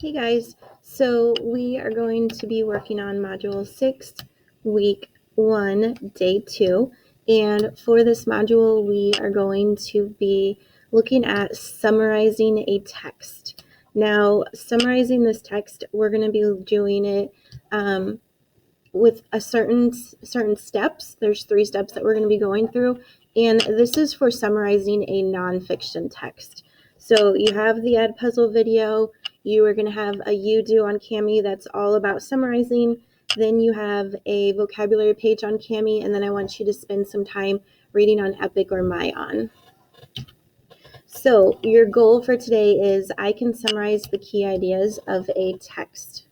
Hey guys, so we are going to be working on Module 6, Week 1, Day 2, and for this module we are going to be looking at summarizing a text. Now, summarizing this text, we're going to be doing it with a certain steps. There's 3 steps that we're going to be going through, and this is for summarizing a nonfiction text. So you have the Ed Puzzle video, you are going to have a You Do on Kami that's all about summarizing, then you have a vocabulary page on Kami, and then I want you to spend some time reading on Epic or Mayan. So your goal for today is I can summarize the key ideas of a text.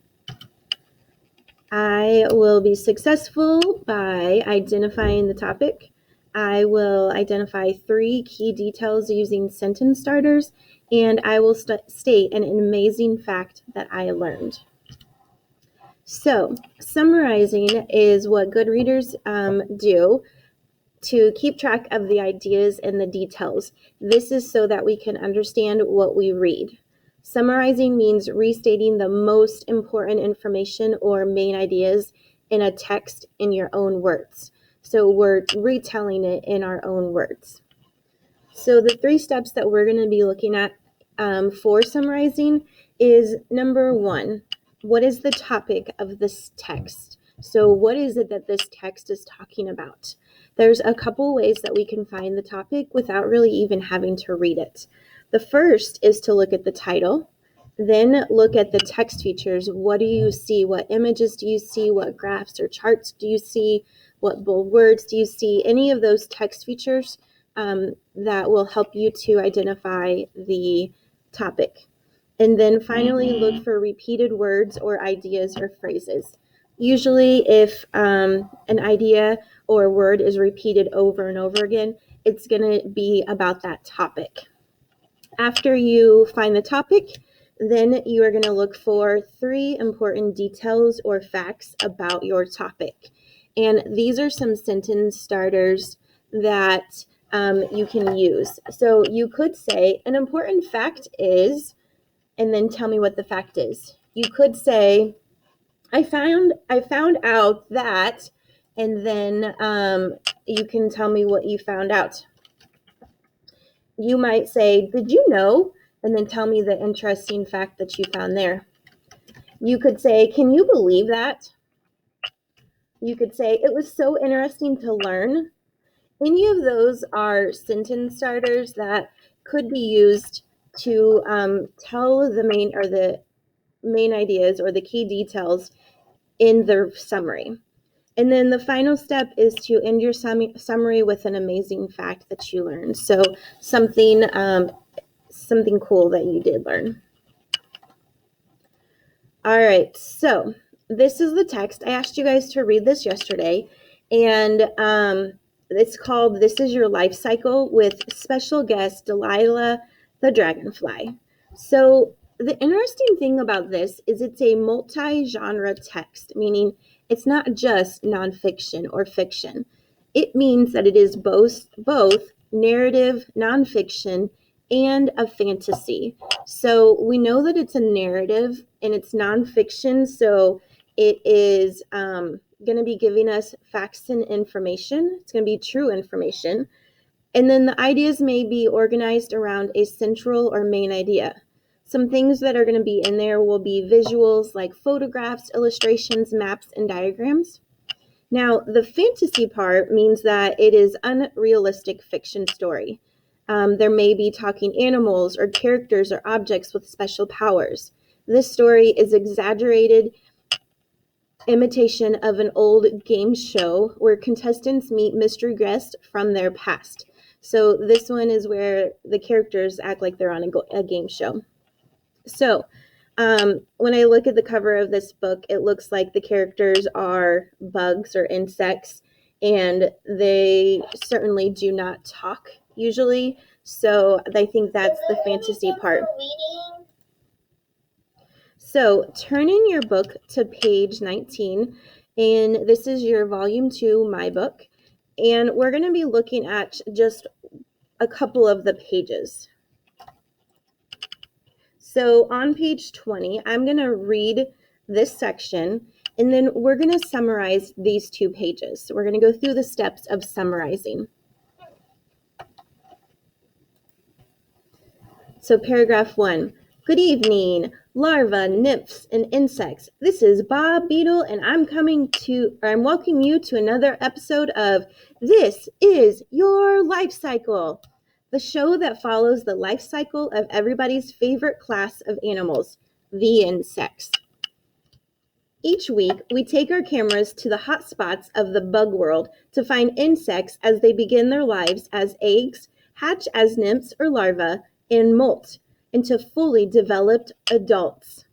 I will be successful by identifying the topic. I will identify 3 key details using sentence starters, and I will state an amazing fact that I learned. So, summarizing is what good readers do to keep track of the ideas and the details. This is so that we can understand what we read. Summarizing means restating the most important information or main ideas in a text in your own words. So we're retelling it in our own words. So the 3 steps that we're going to be looking at for summarizing is number 1, what is the topic of this text? So what is it that this text is talking about? There's a couple ways that we can find the topic without really even having to read it. The first is to look at the title, then look at the text features. What do you see? What images do you see? What graphs or charts do you see? What bold words do you see? Any of those text features that will help you to identify the topic. And then finally, look for repeated words or ideas or phrases. Usually, if an idea or word is repeated over and over again, it's going to be about that topic. After you find the topic, then you are going to look for 3 important details or facts about your topic. And these are some sentence starters that you can use. So you could say, an important fact is, and then tell me what the fact is. You could say, I found out that, and then you can tell me what you found out. You might say, did you know? And then tell me the interesting fact that you found there. You could say, can you believe that? You could say, it was so interesting to learn. Any of those are sentence starters that could be used to tell the main ideas or the key details in the summary. And then the final step is to end your summary with an amazing fact that you learned. So something cool that you did learn. All right, so this is the text. I asked you guys to read this yesterday, and it's called This Is Your Life Cycle with special guest Delilah the Dragonfly. So the interesting thing about this is it's a multi-genre text, meaning it's not just nonfiction or fiction. It means that it is both narrative, nonfiction, and a fantasy. So we know that it's a narrative and it's nonfiction, so it is going to be giving us facts and information. It's going to be true information. And then the ideas may be organized around a central or main idea. Some things that are going to be in there will be visuals like photographs, illustrations, maps, and diagrams. Now, the fantasy part means that it is unrealistic fiction story. There may be talking animals or characters or objects with special powers. This story is exaggerated imitation of an old game show where contestants meet mystery guests from their past. So this one is where the characters act like they're on a game show. So when I look at the cover of this book, it looks like the characters are bugs or insects, and they certainly do not talk usually. So I think that's the fantasy part. So turn in your book to page 19, and this is your volume 2, my book. And we're going to be looking at just a couple of the pages. So on page 20, I'm going to read this section, and then we're going to summarize these 2 pages. So we're going to go through the steps of summarizing. So paragraph 1. Good evening, larvae, nymphs, and insects. This is Bob Beetle, and I'm welcoming you to another episode of This is Your Life Cycle, the show that follows the life cycle of everybody's favorite class of animals, the insects. Each week, we take our cameras to the hot spots of the bug world to find insects as they begin their lives as eggs, hatch as nymphs or larvae, and molt into fully developed adults.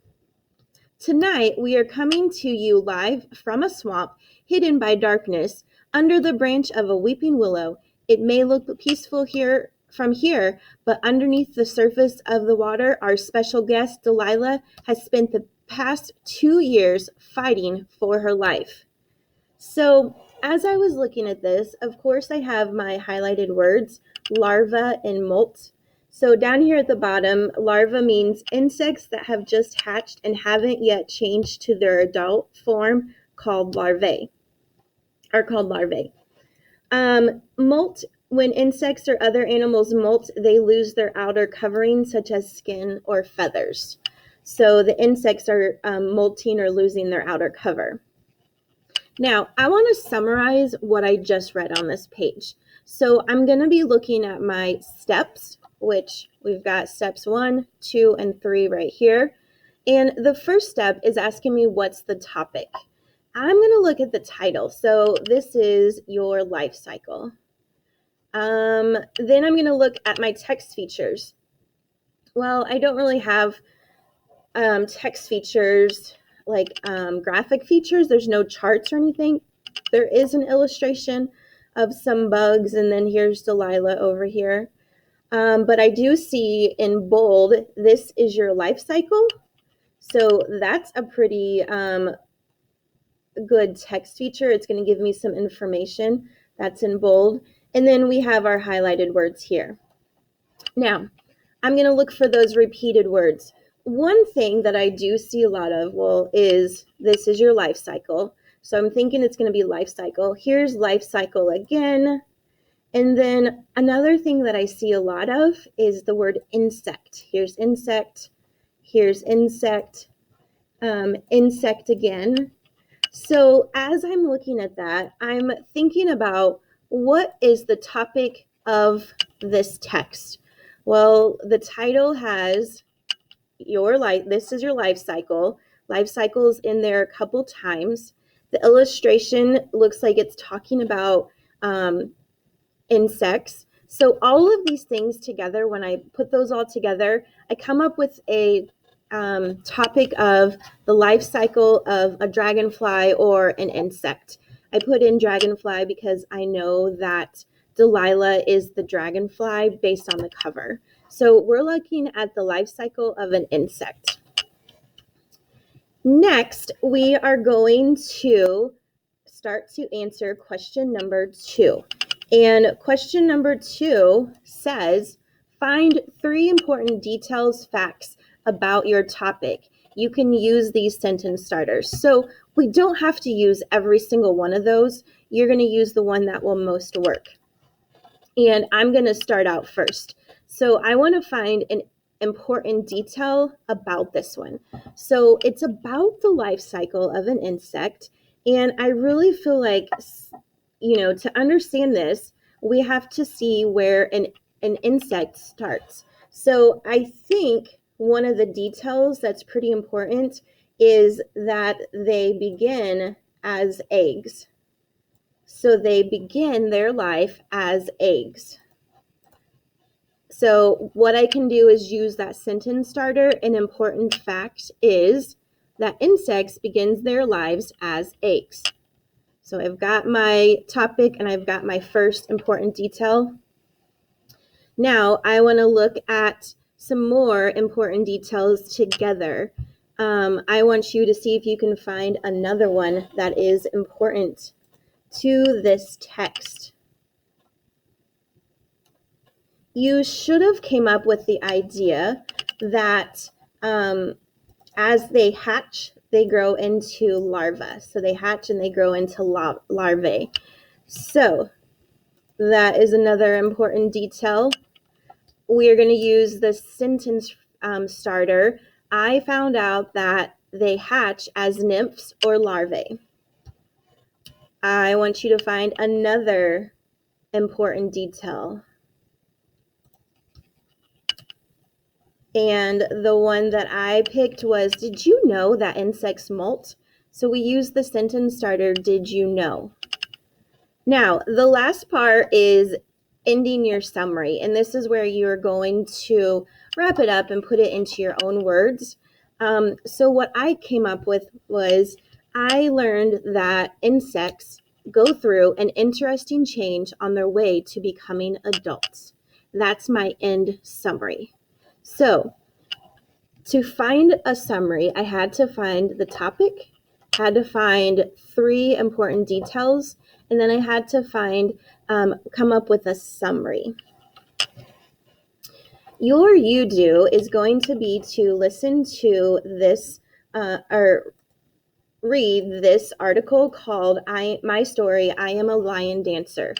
Tonight, we are coming to you live from a swamp hidden by darkness under the branch of a weeping willow. It may look peaceful from here, but underneath the surface of the water, our special guest, Delilah, has spent the past 2 years fighting for her life. So as I was looking at this, of course, I have my highlighted words, larva and molt. So down here at the bottom, larva means insects that have just hatched and haven't yet changed to their adult form called larvae. Molt, when insects or other animals molt, they lose their outer covering, such as skin or feathers. So the insects are molting or losing their outer cover. Now, I want to summarize what I just read on this page. So I'm going to be looking at my steps, which we've got steps 1, 2, and 3 right here. And the first step is asking me what's the topic. I'm going to look at the title. So this is your life cycle. Then I'm going to look at my text features. Well, I don't really have text features like graphic features. There's no charts or anything. There is an illustration of some bugs, and then here's Delilah over here. But I do see in bold, this is your life cycle. So that's a pretty good text feature. It's going to give me some information. That's in bold. And then we have our highlighted words here. Now, I'm going to look for those repeated words. One thing that I do see a lot of, is this is your life cycle. So I'm thinking it's going to be life cycle. Here's life cycle again. And then another thing that I see a lot of is the word insect. Here's insect. Here's insect. Insect again. So as I'm looking at that, I'm thinking about what is the topic of this text. Well, the title has this is your life cycle. Life cycle's in there a couple times. The illustration looks like it's talking about insects. So all of these things together, when I put those all together, I come up with a topic of the life cycle of a dragonfly or an insect. I put in dragonfly because I know that Delilah is the dragonfly based on the cover. So we're looking at the life cycle of an insect. Next, we are going to start to answer question number 2. And question number 2 says, find 3 important details, facts about your topic. You can use these sentence starters. So we don't have to use every single one of those. You're going to use the one that will most work. And I'm going to start out first. So I want to find an important detail about this one. So it's about the life cycle of an insect. And I really feel like, to understand this, we have to see where an insect starts. So I think one of the details that's pretty important is that they begin as eggs. So they begin their life as eggs. So what I can do is use that sentence starter. An important fact is that insects begin their lives as eggs. So I've got my topic and I've got my first important detail. Now I want to look at some more important details together. I want you to see if you can find another one that is important to this text. You should have came up with the idea that as they hatch, they grow into larvae. So they hatch and they grow into larvae. So that is another important detail. We are going to use the sentence starter. I found out that they hatch as nymphs or larvae. I want you to find another important detail. And the one that I picked was, did you know that insects molt? So we use the sentence starter, did you know? Now, the last part is ending your summary. And this is where you're going to wrap it up and put it into your own words. So what I came up with was, I learned that insects go through an interesting change on their way to becoming adults. That's my end summary. So to find a summary, I had to find the topic, had to find 3 important details, and then I had to come up with a summary. Your you do is going to be to listen to this or read this article called My Story, I Am a Lion Dancer.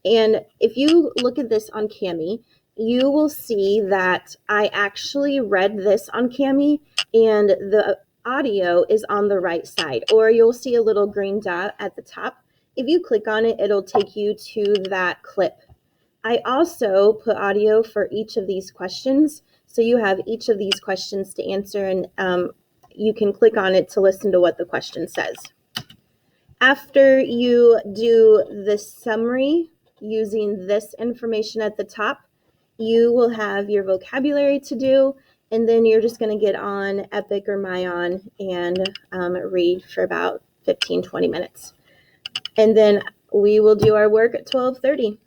And if you look at this on Cami, you will see that I actually read this on Cami and the audio is on the right side, or you'll see a little green dot at the top. If you click on it, it'll take you to that clip. I also put audio for each of these questions, so you have each of these questions to answer, and you can click on it to listen to what the question says. After you do the summary using this information at the top, you will have your vocabulary to do, and then you're just going to get on Epic or Mayon and read for about 15-20 minutes. And then we will do our work at 12:30.